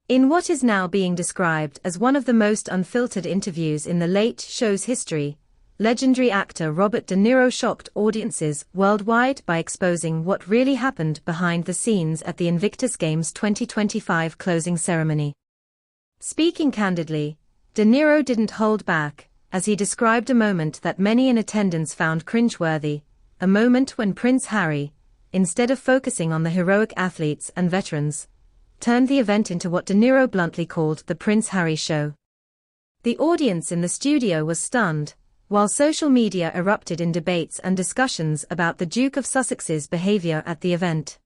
In what is now being described as one of the most unfiltered interviews in The Late Show's history, legendary actor Robert De Niro shocked audiences worldwide by exposing what really happened behind the scenes at the Invictus Games 2025 closing ceremony. Speaking candidly, De Niro didn't hold back, as he described a moment that many in attendance found cringeworthy, a moment when Prince Harry, instead of focusing on the heroic athletes and veterans, turned the event into what De Niro bluntly called the Prince Harry Show. The audience in the studio was stunned, while social media erupted in debates and discussions about the Duke of Sussex's behavior at the event.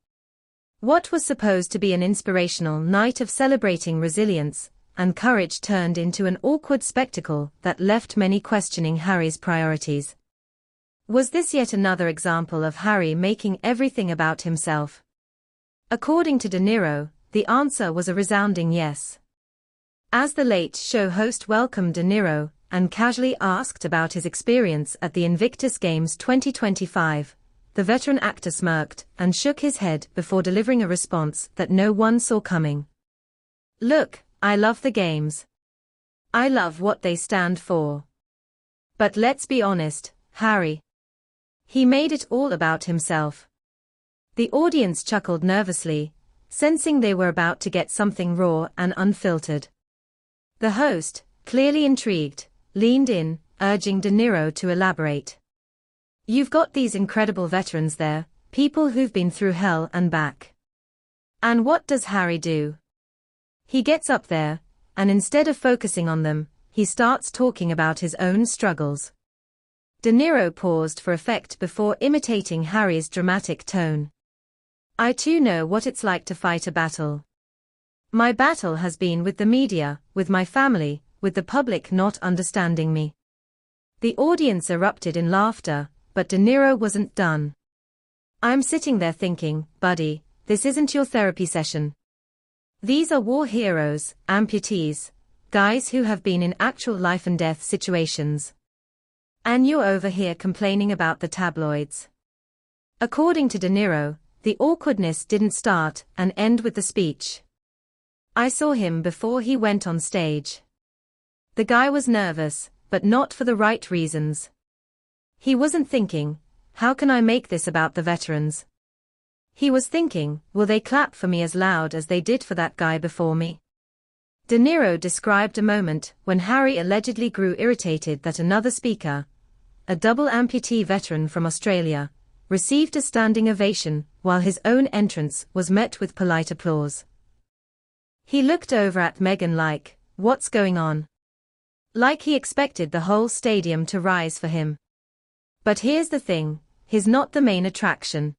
What was supposed to be an inspirational night of celebrating resilience and courage turned into an awkward spectacle that left many questioning Harry's priorities. Was this yet another example of Harry making everything about himself? According to De Niro, the answer was a resounding yes. As The Late Show host welcomed De Niro and casually asked about his experience at the Invictus Games 2025, the veteran actor smirked and shook his head before delivering a response that no one saw coming. "Look, I love the games. I love what they stand for. But let's be honest, Harry. He made it all about himself." The audience chuckled nervously, sensing they were about to get something raw and unfiltered. The host, clearly intrigued, leaned in, urging De Niro to elaborate. "You've got these incredible veterans there, people who've been through hell and back. And what does Harry do? He gets up there, and instead of focusing on them, he starts talking about his own struggles." De Niro paused for effect before imitating Harry's dramatic tone. "I too know what it's like to fight a battle. My battle has been with the media, with my family, with the public not understanding me." The audience erupted in laughter, but De Niro wasn't done. "I'm sitting there thinking, buddy, this isn't your therapy session. These are war heroes, amputees, guys who have been in actual life and death situations. And you're over here complaining about the tabloids." According to De Niro, the awkwardness didn't start and end with the speech. "I saw him before he went on stage. The guy was nervous, but not for the right reasons. He wasn't thinking, how can I make this about the veterans? He was thinking, will they clap for me as loud as they did for that guy before me?" De Niro described a moment when Harry allegedly grew irritated that another speaker, a double amputee veteran from Australia, received a standing ovation while his own entrance was met with polite applause. He looked over at Meghan like, "What's going on?" Like he expected the whole stadium to rise for him. But here's the thing, he's not the main attraction.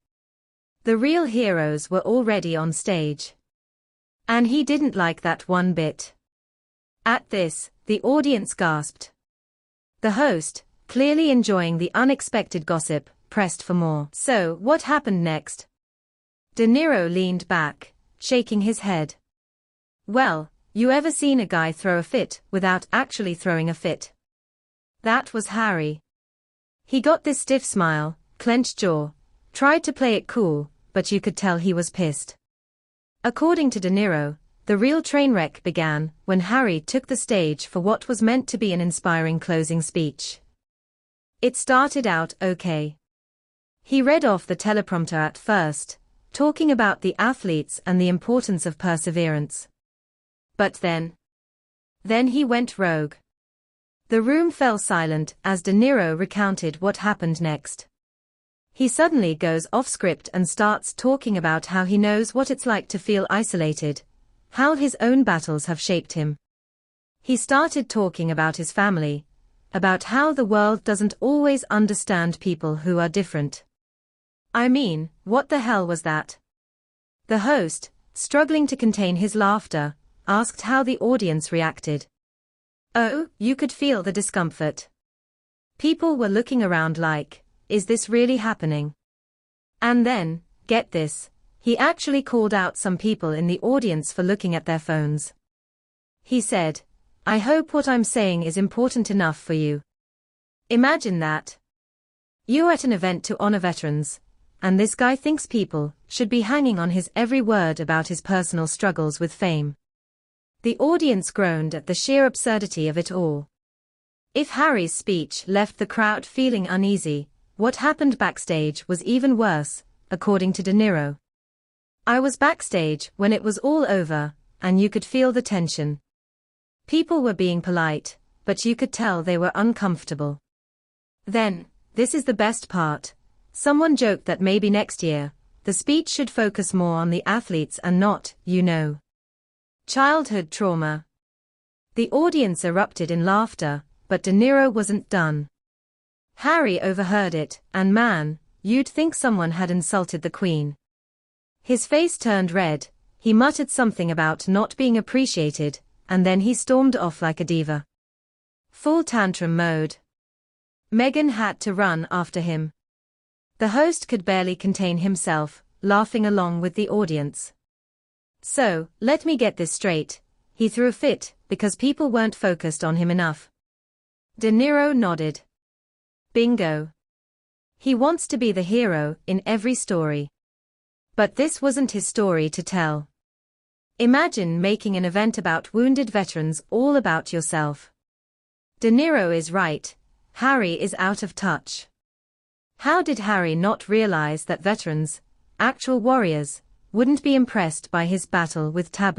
The real heroes were already on stage. And he didn't like that one bit. At this, the audience gasped. The host, clearly enjoying the unexpected gossip, pressed for more. "So, what happened next?" De Niro leaned back, shaking his head. "Well, you ever seen a guy throw a fit without actually throwing a fit? That was Harry. He got this stiff smile, clenched jaw, tried to play it cool, but you could tell he was pissed." According to De Niro, the real train wreck began when Harry took the stage for what was meant to be an inspiring closing speech. It started out okay. He read off the teleprompter at first, talking about the athletes and the importance of perseverance. But then he went rogue. The room fell silent as De Niro recounted what happened next. He suddenly goes off script and starts talking about how he knows what it's like to feel isolated, how his own battles have shaped him. He started talking about his family, about how the world doesn't always understand people who are different. I mean, what the hell was that? The host, struggling to contain his laughter, asked how the audience reacted. Oh, you could feel the discomfort. People were looking around like, is this really happening? And then, get this, he actually called out some people in the audience for looking at their phones. He said, "I hope what I'm saying is important enough for you." Imagine that. You're at an event to honor veterans, and this guy thinks people should be hanging on his every word about his personal struggles with fame. The audience groaned at the sheer absurdity of it all. If Harry's speech left the crowd feeling uneasy, what happened backstage was even worse, according to De Niro. I was backstage when it was all over, and you could feel the tension. People were being polite, but you could tell they were uncomfortable. Then, this is the best part, someone joked that maybe next year, the speech should focus more on the athletes and not, childhood trauma. The audience erupted in laughter, but De Niro wasn't done. Harry overheard it, and man, you'd think someone had insulted the Queen. His face turned red, he muttered something about not being appreciated, and then he stormed off like a diva. Full tantrum mode. Meghan had to run after him. The host could barely contain himself, laughing along with the audience. So, let me get this straight, he threw a fit, because people weren't focused on him enough. De Niro nodded. Bingo. He wants to be the hero in every story. But this wasn't his story to tell. Imagine making an event about wounded veterans all about yourself. De Niro is right, Harry is out of touch. How did Harry not realize that veterans, actual warriors, wouldn't be impressed by his battle with tabloids?